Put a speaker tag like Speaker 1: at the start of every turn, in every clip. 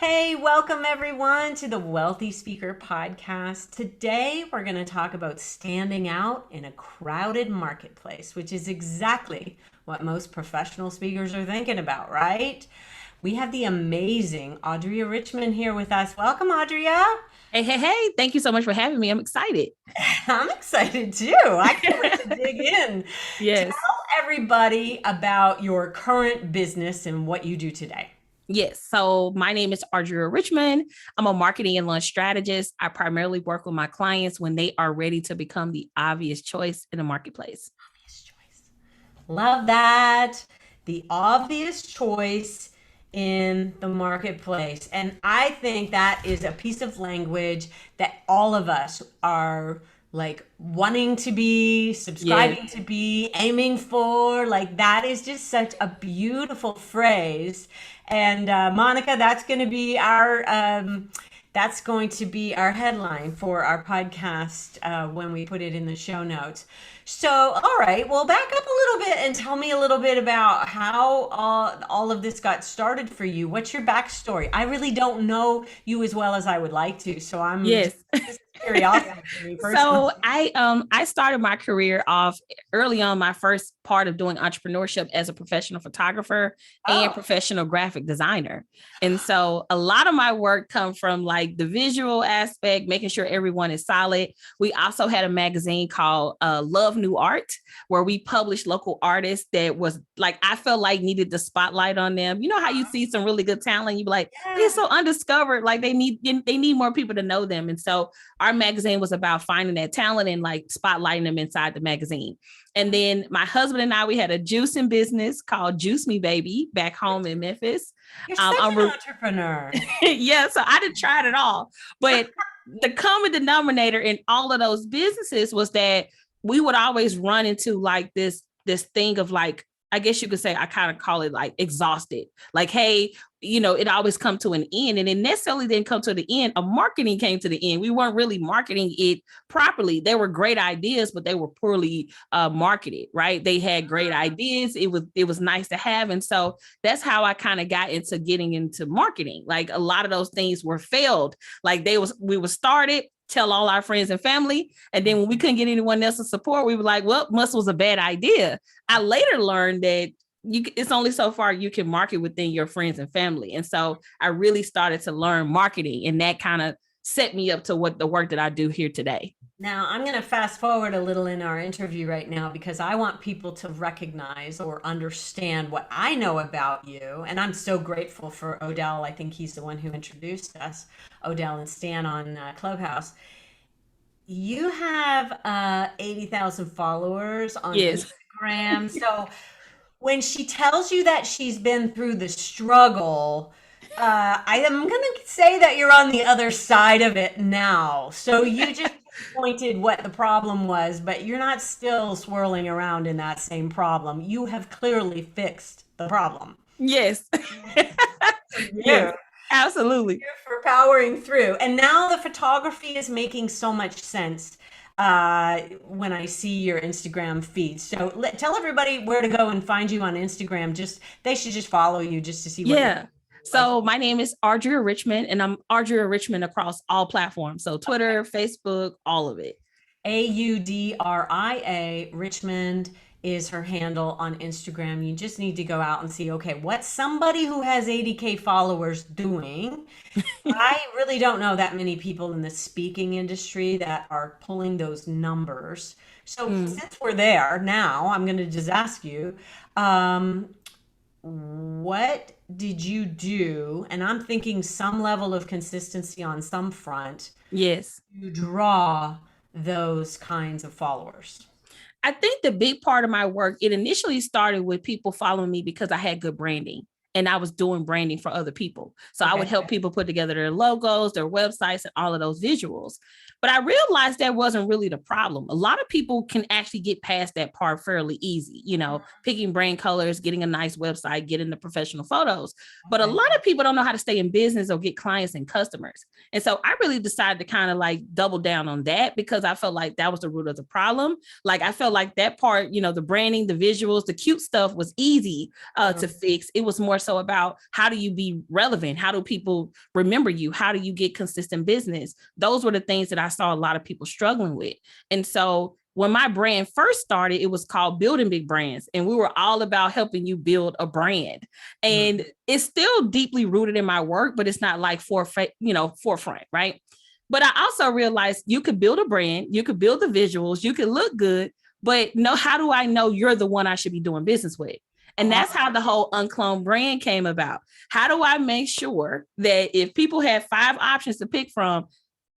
Speaker 1: Hey, welcome everyone to the Wealthy Speaker Podcast. Today we're going to talk about standing out in a crowded marketplace, which is exactly what most professional speakers are thinking about, right? We have the amazing Audria Richmond here with us. Welcome, Audria.
Speaker 2: Hey. Thank you so much for having me. I'm excited.
Speaker 1: I'm excited too. I can't wait to dig in.
Speaker 2: Yes.
Speaker 1: Tell everybody about your current business and what you do today.
Speaker 2: Yes. So my name is Audria Richmond. I'm a marketing and launch strategist. I primarily work with my clients when they are ready to become the obvious choice in the marketplace.
Speaker 1: Obvious choice. Love that. The obvious choice in the marketplace. And I think that is a piece of language that all of us are like wanting to be,
Speaker 2: Yes.
Speaker 1: subscribing to be, aiming for. Like that is just such a beautiful phrase. And Monica, that's going to be our headline for our podcast when we put it in the show notes. So, all right, well, back up a little bit and tell me a little bit about how all of this got started for you. What's your backstory? I really don't know you as well as I would like to, so I'm just
Speaker 2: Yes.
Speaker 1: curiosity for me personally.
Speaker 2: So I started my career off early on. My first part of doing entrepreneurship as a professional photographer and
Speaker 1: Oh,
Speaker 2: professional graphic designer. And so a lot of my work come from like the visual aspect, making sure everyone is solid. We also had a magazine called Love New Art, where we published local artists that was like I felt like needed the spotlight on them. You know how you see some really good talent, you be like, they're
Speaker 1: yeah.
Speaker 2: so undiscovered, like they need more people to know them. And so our magazine was about finding that talent and like spotlighting them inside the magazine. And then my husband and I, we had a juicing business called Juice Me Baby back home in Memphis.
Speaker 1: You're such
Speaker 2: I'm
Speaker 1: an entrepreneur.
Speaker 2: yeah, so I didn't try it at all. But the common denominator in all of those businesses was that we would always run into like this thing of like, I guess you could say I kind of call it like exhausted. Like, hey, it always come to an end, and it necessarily didn't come to the end. A marketing came to the end. We weren't really marketing it properly. They were great ideas, but they were poorly marketed. Right? They had great ideas. It was nice to have, and so that's how I kind of got into getting into marketing. Like a lot of those things were failed. Like we were started, tell all our friends and family. And then when we couldn't get anyone else to support, we were like, well, must was a bad idea. I later learned that it's only so far you can market within your friends and family. And so I really started to learn marketing, and that kind of set me up to what the work that I do here today.
Speaker 1: Now, I'm going to fast forward a little in our interview right now because I want people to recognize or understand what I know about you. And I'm so grateful for Odell. I think he's the one who introduced us, Odell and Stan on Clubhouse. You have 80,000 followers on
Speaker 2: Yes.
Speaker 1: Instagram. So when she tells you that she's been through the struggle, I am going to say that you're on the other side of it now. So you just pointed what the problem was, but you're not still swirling around in that same problem. You have clearly fixed the problem.
Speaker 2: Yes.
Speaker 1: Yeah.
Speaker 2: Yes. Absolutely.
Speaker 1: For powering through. And now the photography is making so much sense when I see your Instagram feed. So tell everybody where to go and find you on Instagram. Just they should just follow you just to see what you're
Speaker 2: Yeah.
Speaker 1: like.
Speaker 2: So my name is Audria Richmond, and I'm Audria Richmond across all platforms. So Twitter, Facebook, all of it.
Speaker 1: Audria Richmond is her handle on Instagram. You just need to go out and see, okay, what's somebody who has 80K followers doing? I really don't know that many people in the speaking industry that are pulling those numbers. So
Speaker 2: Mm.
Speaker 1: since we're there now, I'm going to just ask you, um, what did you do? And I'm thinking some level of consistency on some front
Speaker 2: Yes.
Speaker 1: to draw those kinds of followers.
Speaker 2: I think the big part of my work, it initially started with people following me because I had good branding and I was doing branding for other people. So I would
Speaker 1: Okay.
Speaker 2: help people put together their logos, their websites, and all of those visuals. But I realized that wasn't really the problem. A lot of people can actually get past that part fairly easy, picking brand colors, getting a nice website, getting the professional photos. But a lot of people don't know how to stay in business or get clients and customers. And so I really decided to kind of like double down on that, because I felt like that was the root of the problem. Like I felt like that part, the branding, the visuals, the cute stuff was easy to fix. It was more so about, how do you be relevant? How do people remember you? How do you get consistent business? Those were the things that I saw a lot of people struggling with. And so when my brand first started, it was called Building Big Brands. And we were all about helping you build a brand. And it's still deeply rooted in my work, but it's not like forefront, right? But I also realized you could build a brand, you could build the visuals, you could look good, but how do I know you're the one I should be doing business with? And that's how the whole UnCloned brand came about. How do I make sure that if people have 5 options to pick from,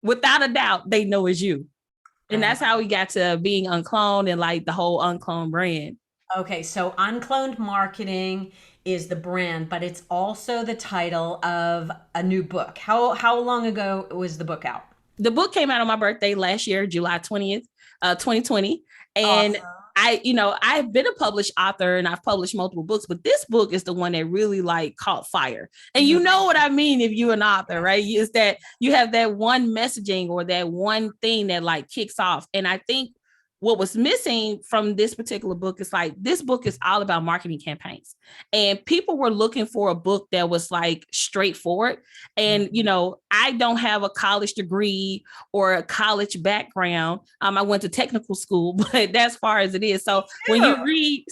Speaker 2: without a doubt, they know it's you? And that's how we got to being UnCloned and like the whole UnCloned brand.
Speaker 1: Okay, so UnCloned Marketing is the brand, but it's also the title of a new book. How long ago was the book out?
Speaker 2: The book came out on my birthday last year, July 20th, 2020. And awesome. I've been a published author and I've published multiple books, but this book is the one that really like caught fire. And you know what I mean if you're an author, right? Is that you have that one messaging or that one thing that like kicks off. And I think what was missing from this particular book is like, this book is all about marketing campaigns, and people were looking for a book that was like straightforward. And, I don't have a college degree or a college background. I went to technical school, but that's far as it is. So when you read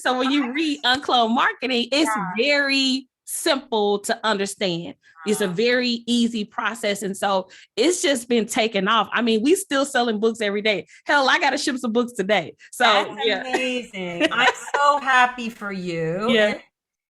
Speaker 2: UnCloned Marketing, it's very simple to understand. It's a very easy process. And so it's just been taken off. I mean, we still selling books every day. Hell, I got to ship some books today. So
Speaker 1: that's amazing. I'm so happy for you.
Speaker 2: Yeah.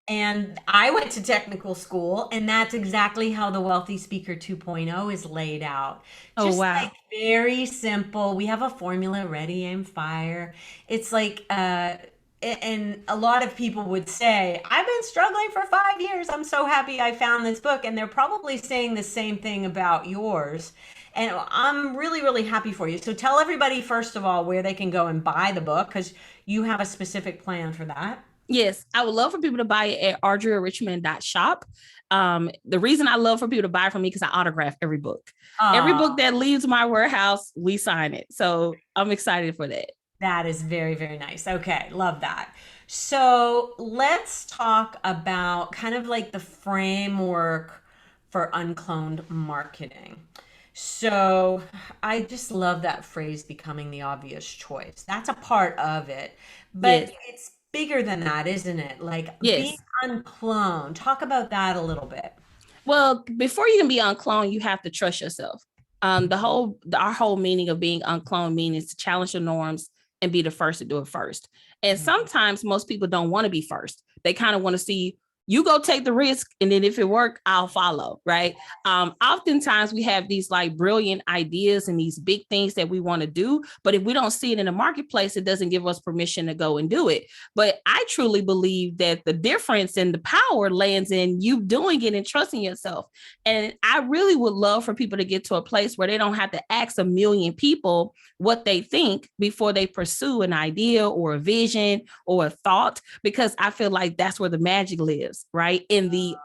Speaker 1: And I went to technical school, and that's exactly how the Wealthy Speaker 2.0 is laid out. Just like very simple. We have a formula: ready, aim, fire. It's like, and a lot of people would say, I've been struggling for 5 years. I'm so happy I found this book. And they're probably saying the same thing about yours. And I'm really, really happy for you. So tell everybody, first of all, where they can go and buy the book, because you have a specific plan for that.
Speaker 2: Yes, I would love for people to buy it at audriarichmond.shop. The reason I love for people to buy from me, because I autograph every book. Every book that leaves my warehouse, we sign it. So I'm excited for that.
Speaker 1: That is very, very nice. Okay, love that. So let's talk about kind of like the framework for UnCloned marketing. So I just love that phrase, becoming the obvious choice. That's a part of it, but it's bigger than that, isn't it? Like being UnCloned. Talk about that a little bit.
Speaker 2: Well, before you can be UnCloned, you have to trust yourself. Our whole meaning of being UnCloned means to challenge the norms and be the first to do it first. And sometimes most people don't want to be first. They kind of want to see you go take the risk, and then if it works, I'll follow, right? Oftentimes we have these like brilliant ideas and these big things that we want to do, but if we don't see it in the marketplace, it doesn't give us permission to go and do it. But I truly believe that the difference and the power lands in you doing it and trusting yourself. And I really would love for people to get to a place where they don't have to ask a million people what they think before they pursue an idea or a vision or a thought, because I feel like that's where the magic lives, right? In the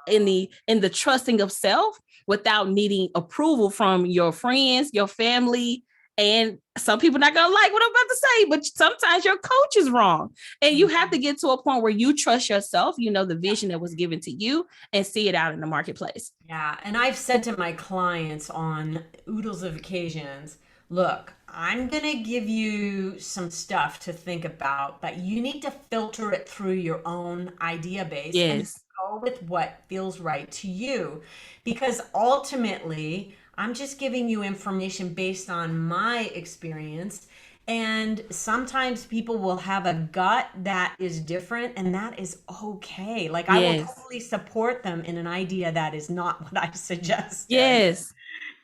Speaker 2: trusting of self without needing approval from your friends, your family. And some people not going to like what I'm about to say, but sometimes your coach is wrong. And you have to get to a point where you trust yourself, the vision that was given to you, and see it out in the marketplace.
Speaker 1: Yeah. And I've said to my clients on oodles of occasions, look, I'm going to give you some stuff to think about, but you need to filter it through your own idea base.
Speaker 2: Yes.
Speaker 1: And go with what feels right to you. Because ultimately, I'm just giving you information based on my experience. And sometimes people will have a gut that is different, and that is okay. Like I will totally support them in an idea that is not what I suggest.
Speaker 2: Yes.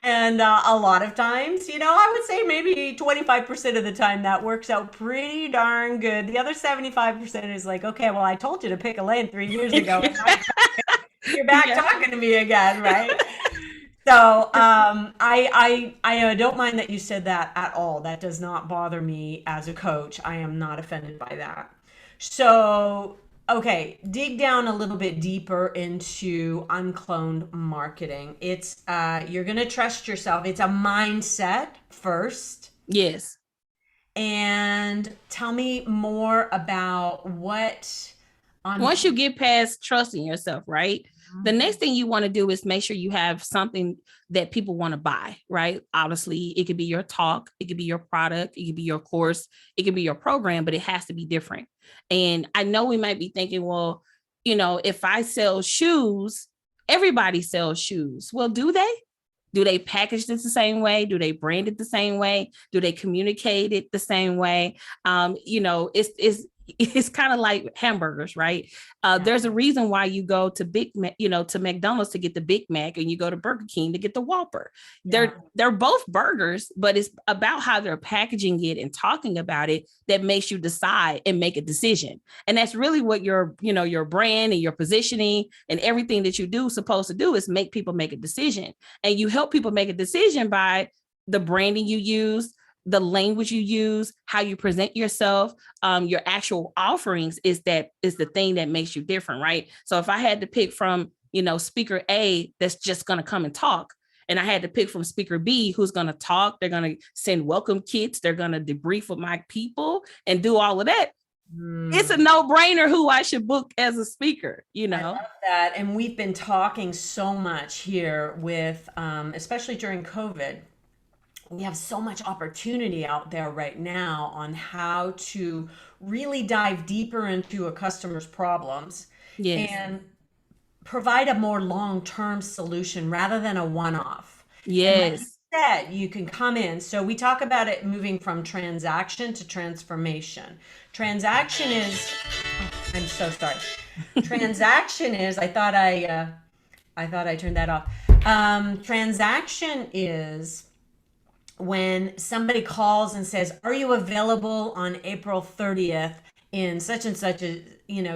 Speaker 1: And a lot of times, I would say maybe 25% of the time that works out pretty darn good. The other 75% is like, okay, well, I told you to pick a lane 3 years ago. And now you're back talking to me again, right? So I don't mind that you said that at all. That does not bother me as a coach. I am not offended by that. So, okay, dig down a little bit deeper into uncloned marketing. It's you're gonna trust yourself. It's a mindset first.
Speaker 2: Yes.
Speaker 1: And tell me more about what on.
Speaker 2: Once you get past trusting yourself, right? The next thing you want to do is make sure you have something that people want to buy, right? Obviously, it could be your talk, it could be your product, it could be your course, it could be your program, but it has to be different. And I know we might be thinking, well, if I sell shoes, everybody sells shoes. Well, do they? Do they package it the same way? Do they brand it the same way? Do they communicate it the same way? It's kind of like hamburgers, right? There's a reason why you go to to McDonald's to get the Big Mac, and you go to Burger King to get the Whopper.
Speaker 1: Yeah.
Speaker 2: They're both burgers, but it's about how they're packaging it and talking about it that makes you decide and make a decision. And that's really what your brand and your positioning and everything that you do is supposed to do, is make people make a decision. And you help people make a decision by the branding you use, the language you use, how you present yourself, your actual offerings is the thing that makes you different, right? So if I had to pick from, speaker A that's just going to come and talk, and I had to pick from speaker B who's going to talk, they're going to send welcome kits, they're going to debrief with my people and do all of that. It's a no-brainer who I should book as a speaker,
Speaker 1: I love that. And we've been talking so much here with, especially during COVID, we have so much opportunity out there right now on how to really dive deeper into a customer's problems
Speaker 2: Yes.
Speaker 1: and provide a more long-term solution rather than a one-off. And like you
Speaker 2: Yes.
Speaker 1: said, you can come in. So we talk about it moving from transaction to transformation. Transaction is, oh, I'm so sorry. Transaction is, I thought I turned that off. Transaction is when somebody calls and says, "Are you available on April 30th in such and such a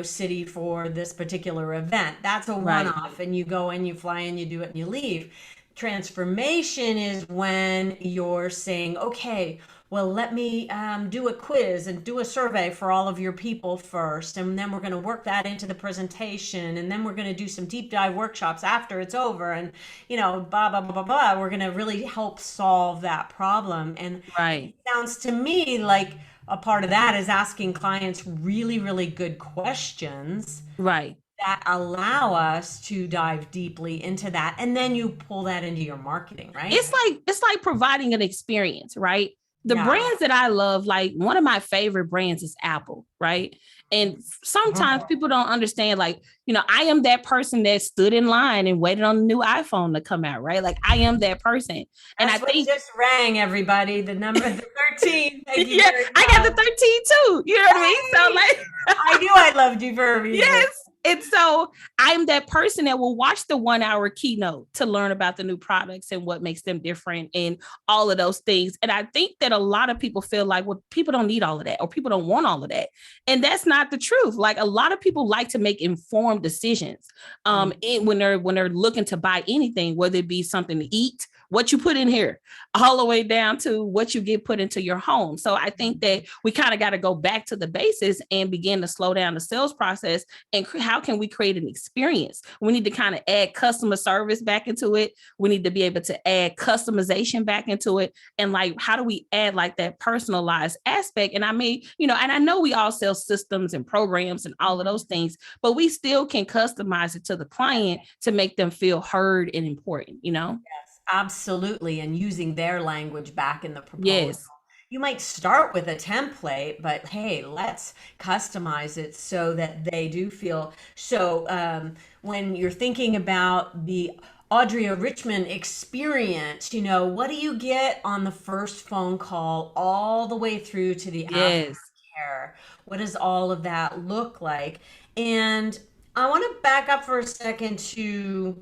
Speaker 1: city for this particular event?" That's a
Speaker 2: Right.
Speaker 1: one-off, and you go in, you fly in, you do it, and you leave. Transformation is when you're saying, "Okay, well, let me do a quiz and do a survey for all of your people first, and then we're going to work that into the presentation, and then we're going to do some deep dive workshops after it's over, and blah blah blah blah blah. We're going to really help solve that problem." And
Speaker 2: Right.
Speaker 1: it sounds to me like a part of that is asking clients really, really good questions
Speaker 2: Right.
Speaker 1: that allow us to dive deeply into that, and then you pull that into your marketing, right?
Speaker 2: It's like providing an experience, right? The
Speaker 1: Yeah.
Speaker 2: brands that I love, like one of my favorite brands is Apple, right? And sometimes people don't understand, like, I am that person that stood in line and waited on the new iPhone to come out, right? Like I am that person. And I
Speaker 1: That's what
Speaker 2: think,
Speaker 1: just rang, everybody. The number, the 13. Thank you
Speaker 2: yeah,
Speaker 1: very
Speaker 2: I got the
Speaker 1: much.
Speaker 2: 13 too. You know what I mean? So like,
Speaker 1: I knew I loved you for a reason.
Speaker 2: yes. And so I'm that person that will watch the 1 hour keynote to learn about the new products and what makes them different and all of those things. And I think that a lot of people feel like, well, people don't need all of that, or people don't want all of that. And that's not the truth. Like a lot of people like to make informed decisions when they're looking to buy anything, whether it be something to eat, what you put in here, all the way down to what you get put into your home. So I think that we kind of got to go back to the basis and begin to slow down the sales process. And how can we create an experience? We need to kind of add customer service back into it. We need to be able to add customization back into it. And like, how do we add like that personalized aspect? And I mean, and I know we all sell systems and programs and all of those things, but we still can customize it to the client to make them feel heard and important.
Speaker 1: Yes, absolutely. And using their language back in the proposal.
Speaker 2: Yes.
Speaker 1: You might start with a template, but hey, let's customize it so that they do feel. So when you're thinking about the Audria Richmond experience, what do you get on the first phone call all the way through to the
Speaker 2: Yes.
Speaker 1: aftercare? What does all of that look like? And I want to back up for a second to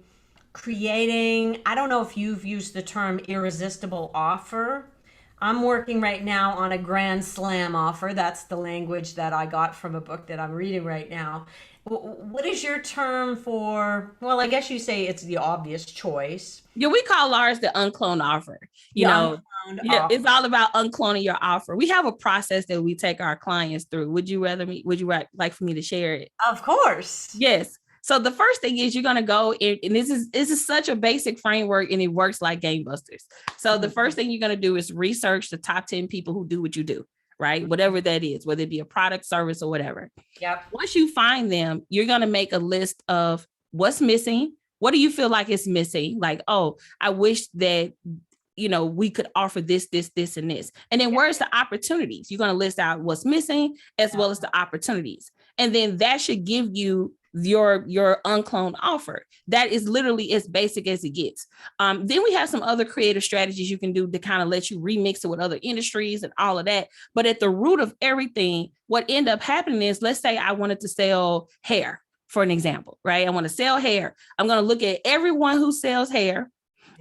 Speaker 1: creating, I don't know if you've used the term irresistible offer. I'm working right now on a grand slam offer. That's the language that I got from a book that I'm reading right now. What is your term for, well, I guess you say it's the obvious choice.
Speaker 2: Yeah, we call ours the uncloned offer.
Speaker 1: The
Speaker 2: You know,
Speaker 1: uncloned
Speaker 2: yeah,
Speaker 1: offer.
Speaker 2: it's all about uncloning your offer. We have a process that we take our clients through. Would you like for me to share it?
Speaker 1: Of course.
Speaker 2: Yes. So the first thing is you're gonna go in, and this is such a basic framework, and it works like gangbusters. So the first thing you're gonna do is research the top 10 people who do what you do, right? Whatever that is, whether it be a product, service, or whatever.
Speaker 1: Yep.
Speaker 2: Once you find them, you're gonna make a list of what's missing. What do you feel like is missing? Like, oh, I wish that we could offer this, and this. And then where's the opportunities? You're going to list out what's missing as well as the opportunities. And then that should give you your uncloned offer. That is literally as basic as it gets. Then we have some other creative strategies you can do to kind of let you remix it with other industries and all of that. But at the root of everything, what end up happening is, let's say I wanted to sell hair, for an example, right? I want to sell hair. I'm going to look at everyone who sells hair,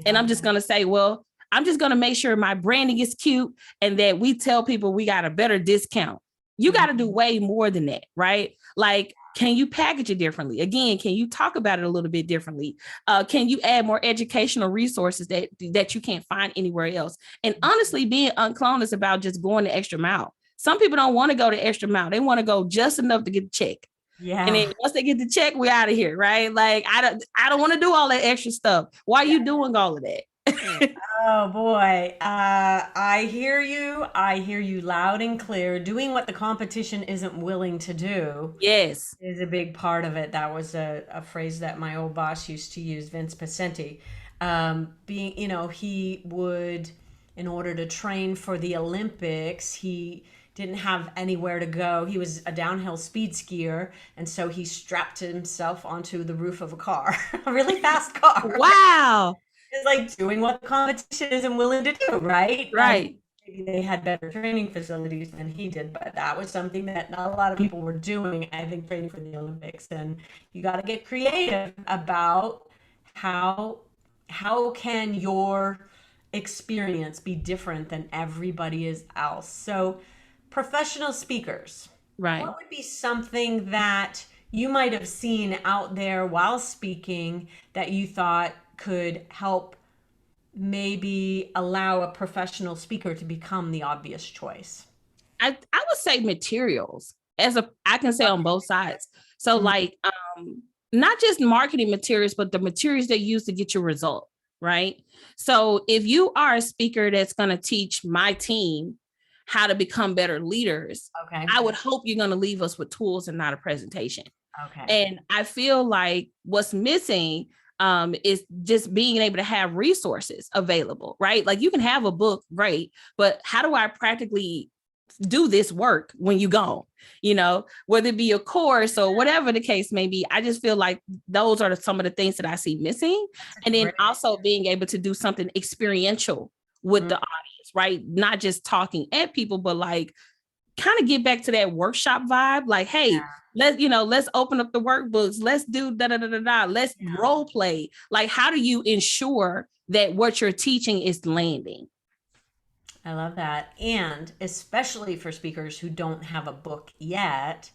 Speaker 2: and I'm just going to say, well, I'm just going to make sure my branding is cute and that we tell people we got a better discount. You got to do way more than that, right? Like, can you package it differently? Again, can you talk about it a little bit differently? Can you add more educational resources that you can't find anywhere else? And honestly, being uncloned is about just going the extra mile. Some people don't want to go the extra mile. They want to go just enough to get the check.
Speaker 1: Yeah.
Speaker 2: And then once they get the check, we're out of here, right? Like, I don't want to do all that extra stuff. Why are you doing all of that?
Speaker 1: Oh boy. I hear you. I hear you loud and clear. Doing what the competition isn't willing to do
Speaker 2: Yes.
Speaker 1: is a big part of it. That was a phrase that my old boss used to use, Vince Pacenti. He would, in order to train for the Olympics, he didn't have anywhere to go. He was a downhill speed skier, and so he strapped himself onto the roof of a car, a really fast car.
Speaker 2: Wow.
Speaker 1: It's like doing what the competition isn't willing to do, right?
Speaker 2: Right.
Speaker 1: Maybe they had better training facilities than he did, but that was something that not a lot of people were doing, I think, training for the Olympics. And you got to get creative about how can your experience be different than everybody else. So professional speakers,
Speaker 2: Right.
Speaker 1: what would be something that you might have seen out there while speaking that you thought could help maybe allow a professional speaker to become the obvious choice?
Speaker 2: I would say materials, I can say on both sides. So like not just marketing materials, but the materials they use to get your result, right? So if you are a speaker that's going to teach my team how to become better leaders,
Speaker 1: Okay.
Speaker 2: I would hope you're going to leave us with tools and not a presentation.
Speaker 1: Okay.
Speaker 2: And I feel like what's missing is just being able to have resources available, right? Like, you can have a book, great, but how do I practically do this work when you go, whether it be a course or whatever the case may be? I just feel like those are some of the things that I see missing. And then also being able to do something experiential with the audience, right? Not just talking at people, but like kind of get back to that workshop vibe. Like, hey, let's open up the workbooks. Let's do Let's role play. Like, how do you ensure that what you're teaching is landing?
Speaker 1: I love that. And especially for speakers who don't have a book yet,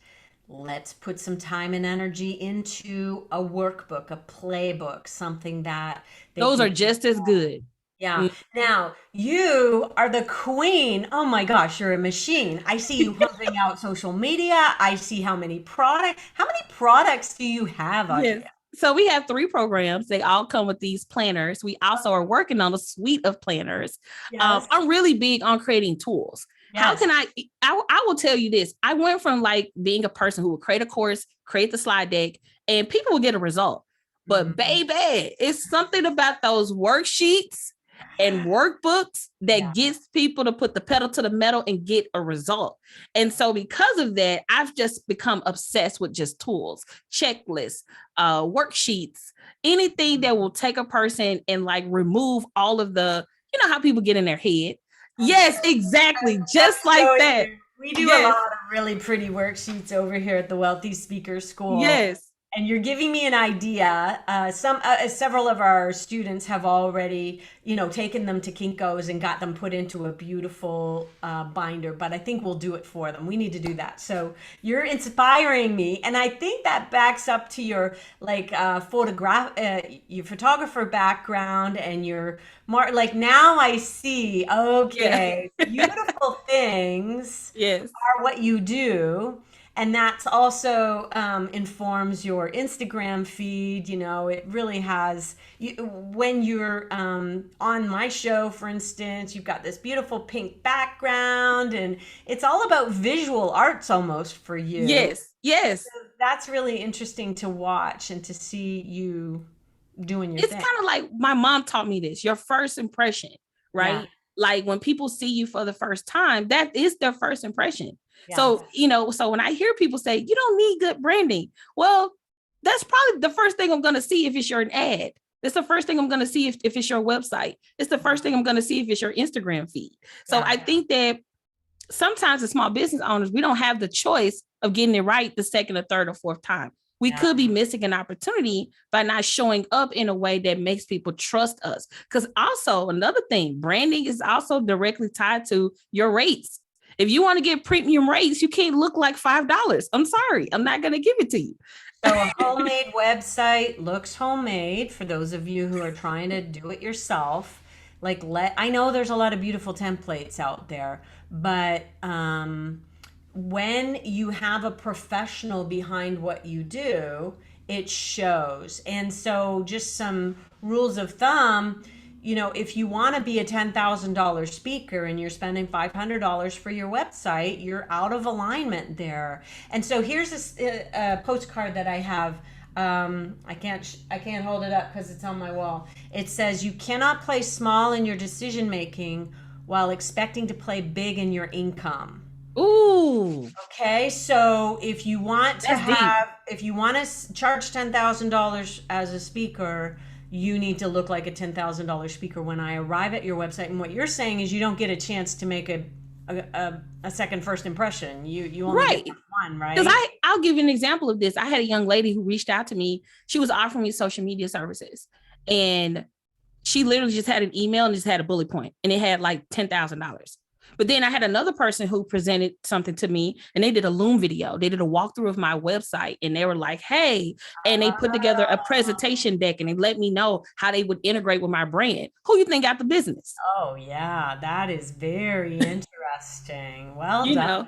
Speaker 1: let's put some time and energy into a workbook, a playbook, something that
Speaker 2: those are just as good.
Speaker 1: Yeah. Now, you are the queen. Oh my gosh, you're a machine. I see you pumping out social media. I see how many products do you have, Audria?
Speaker 2: Yes. So we have 3 programs. They all come with these planners. We also are working on a suite of planners.
Speaker 1: Yes.
Speaker 2: I'm really big on creating tools.
Speaker 1: Yes.
Speaker 2: How can I will tell you this. I went from like being a person who would create a course, create the slide deck, and people would get a result. But baby, it's something about those worksheets and workbooks that gets people to put the pedal to the metal and get a result. And so because of that, I've just become obsessed with just tools, checklists, worksheets, anything that will take a person and like remove all of the, how people get in their head. Yes, exactly. Just like that.
Speaker 1: We do a lot of really pretty worksheets over here at the Wealthy Speaker School.
Speaker 2: Yes.
Speaker 1: And you're giving me an idea. Several of our students have already, taken them to Kinko's and got them put into a beautiful binder. But I think we'll do it for them. We need to do that. So you're inspiring me, and I think that backs up to your your photographer background and your like now I see.
Speaker 2: Yeah.
Speaker 1: Okay, beautiful things
Speaker 2: Yes.
Speaker 1: are what you do. And that's also informs your Instagram feed. It really has. When you're on my show, for instance, you've got this beautiful pink background, and it's all about visual arts almost for you.
Speaker 2: Yes. Yes.
Speaker 1: That's really interesting to watch and to see you doing your
Speaker 2: It's
Speaker 1: thing.
Speaker 2: kind of like my mom taught me this, your first impression,
Speaker 1: Yeah,
Speaker 2: right? Like when people see you for the first time, that is their first impression.
Speaker 1: yeah,
Speaker 2: So, so when I hear people say, you don't need good branding, well, that's probably the first thing I'm going to see if it's your ad. It's the first thing I'm going to see if it's your website. It's the first thing I'm going to see if it's your Instagram feed. So
Speaker 1: yeah,
Speaker 2: I think that sometimes as small business owners, we don't have the choice of getting it right the second or third or fourth time. We
Speaker 1: yeah.
Speaker 2: could be missing an opportunity by not showing up in a way that makes people trust us. Because also another thing, branding is also directly tied to your rates. If you want to get premium rates, you can't look like $5. I'm sorry, I'm not going to give it to you.
Speaker 1: So a homemade website looks homemade for those of you who are trying to do it yourself. I know there's a lot of beautiful templates out there, but when you have a professional behind what you do, it shows. And so just some rules of thumb, if you want to be a $10,000 speaker and you're spending $500 for your website, you're out of alignment there. And so here's a postcard that I have. I can't hold it up because it's on my wall. It says, "You cannot play small in your decision making while expecting to play big in your income."
Speaker 2: Ooh,
Speaker 1: Okay, so if you want to
Speaker 2: that's deep.
Speaker 1: charge $10,000 as a speaker, you need to look like a $10,000 speaker when I arrive at your website. And what you're saying is you don't get a chance to make a second first impression. You only
Speaker 2: Right.
Speaker 1: get one,
Speaker 2: Because
Speaker 1: right?
Speaker 2: I'll give you an example of this. I had a young lady who reached out to me. She was offering me social media services. And she literally just had an email and just had a bullet point, and it had like $10,000. But then I had another person who presented something to me, and they did a Loom video. They did a walkthrough of my website, and they were like, hey, and they put together a presentation deck, and they let me know how they would integrate with my brand. Who you think got the business?
Speaker 1: Oh yeah, that is very interesting. Well
Speaker 2: You
Speaker 1: done.
Speaker 2: know,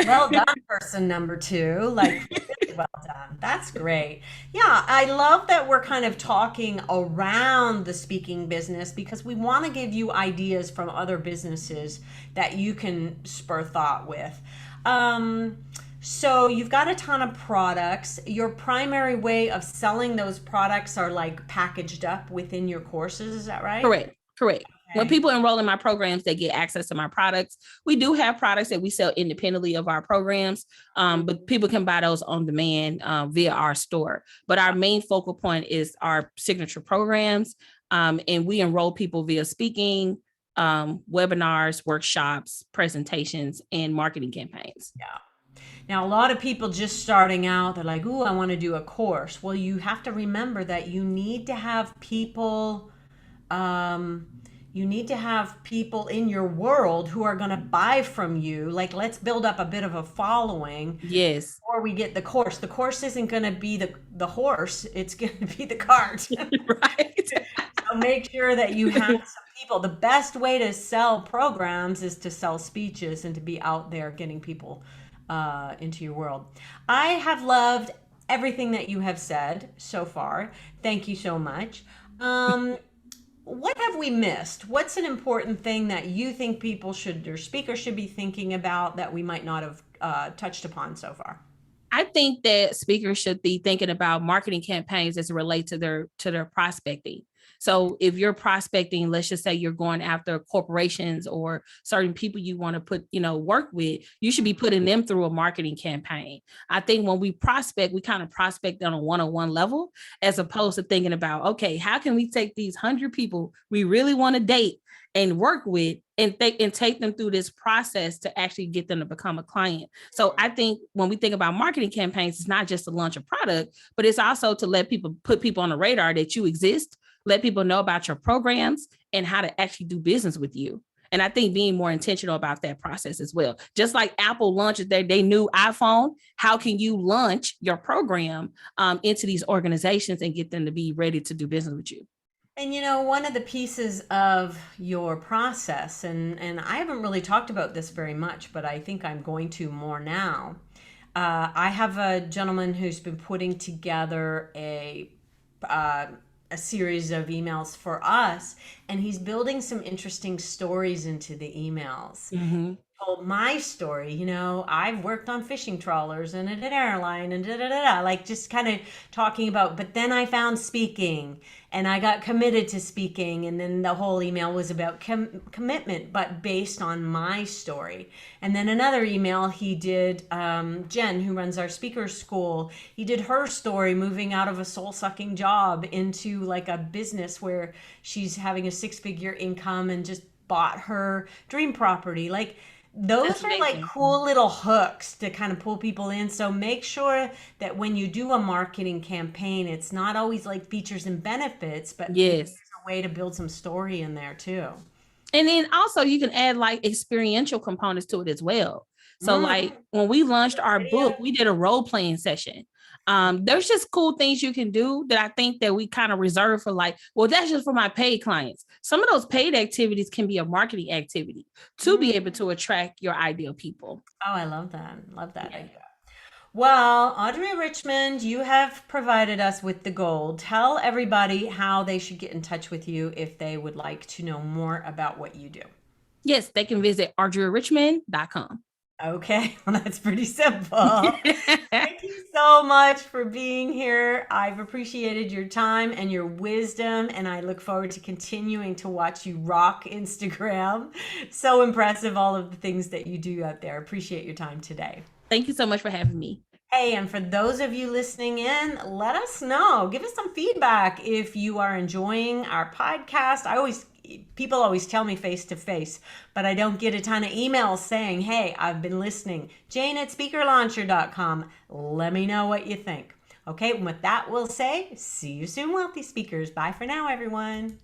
Speaker 1: Well done, person number two. Like, really well done. That's great. Yeah, I love that we're kind of talking around the speaking business because we want to give you ideas from other businesses that you can spur thought with. Um, so you've got a ton of products. Your primary way of selling those products are like packaged up within your courses. Is that right?
Speaker 2: correct, correct. When
Speaker 1: Okay.
Speaker 2: people enroll in my programs, they get access to my products. We do have products that we sell independently of our programs, but people can buy those on demand via our store. But our main focal point is our signature programs, and we enroll people via speaking, webinars, workshops, presentations, and marketing campaigns.
Speaker 1: Yeah. Now, a lot of people just starting out, they're like, ooh, I want to do a course. Well, you have to remember that um, you need to have people in your world who are going to buy from you. Like, let's build up a bit of a following
Speaker 2: Yes,
Speaker 1: before we get the course. The course isn't going to be the horse, it's going to be the cart.
Speaker 2: right.
Speaker 1: So make sure that you have some people. The best way to sell programs is to sell speeches and to be out there getting people into your world. I have loved everything that you have said so far. Thank you so much. What have we missed? What's an important thing that you think people should or speakers should be thinking about that we might not have touched upon so far?
Speaker 2: I think that speakers should be thinking about marketing campaigns as it relates to their prospecting. So if you're prospecting, let's just say you're going after corporations or certain people you want to put, work with, you should be putting them through a marketing campaign. I think when we prospect, we kind of prospect on a one-on-one level, as opposed to thinking about, okay, how can we take these 100 people we really want to date and work with and take them through this process to actually get them to become a client. So I think when we think about marketing campaigns, it's not just to launch a product, but it's also to put people on the radar that you exist, let people know about your programs and how to actually do business with you. And I think being more intentional about that process as well. Just like Apple launches their new iPhone, how can you launch your program into these organizations and get them to be ready to do business with you?
Speaker 1: And one of the pieces of your process, and I haven't really talked about this very much, but I think I'm going to more now. I have a gentleman who's been putting together a series of emails for us, and he's building some interesting stories into the emails.
Speaker 2: Mm-hmm.
Speaker 1: Told my story, I've worked on fishing trawlers and at an airline and like just kind of talking about, but then I found speaking and I got committed to speaking. And then the whole email was about commitment, but based on my story. And then another email he did, Jen, who runs our speaker school, he did her story moving out of a soul sucking job into like a business where she's having a 6-figure income and just bought her dream property. Like, those are like cool little hooks to kind of pull people in. So make sure that when you do a marketing campaign, it's not always like features and benefits, but
Speaker 2: yes,
Speaker 1: there's a way to build some story in there too.
Speaker 2: And then also you can add like experiential components to it as well. So like when we launched our book, we did a role playing session. There's just cool things you can do that I think that we kind of reserve for like, well, that's just for my paid clients. Some of those paid activities can be a marketing activity to be able to attract your ideal people.
Speaker 1: Oh, I love that. Love that idea. Well, Audria Richmond, you have provided us with the gold. Tell everybody how they should get in touch with you if they would like to know more about what you do.
Speaker 2: Yes, they can visit audriarichmond.com.
Speaker 1: Okay, well, that's pretty simple. Thank you so much for being here. I've appreciated your time and your wisdom, and I look forward to continuing to watch you rock Instagram. So impressive, all of the things that you do out there. Appreciate your time today.
Speaker 2: Thank you so much for having me.
Speaker 1: Hey, and for those of you listening in, let us know. Give us some feedback if you are enjoying our podcast. People always tell me face to face, but I don't get a ton of emails saying, hey, I've been listening. Jane@speakerlauncher.com. Let me know what you think. Okay, and with that, we'll say, see you soon, wealthy speakers. Bye for now, everyone.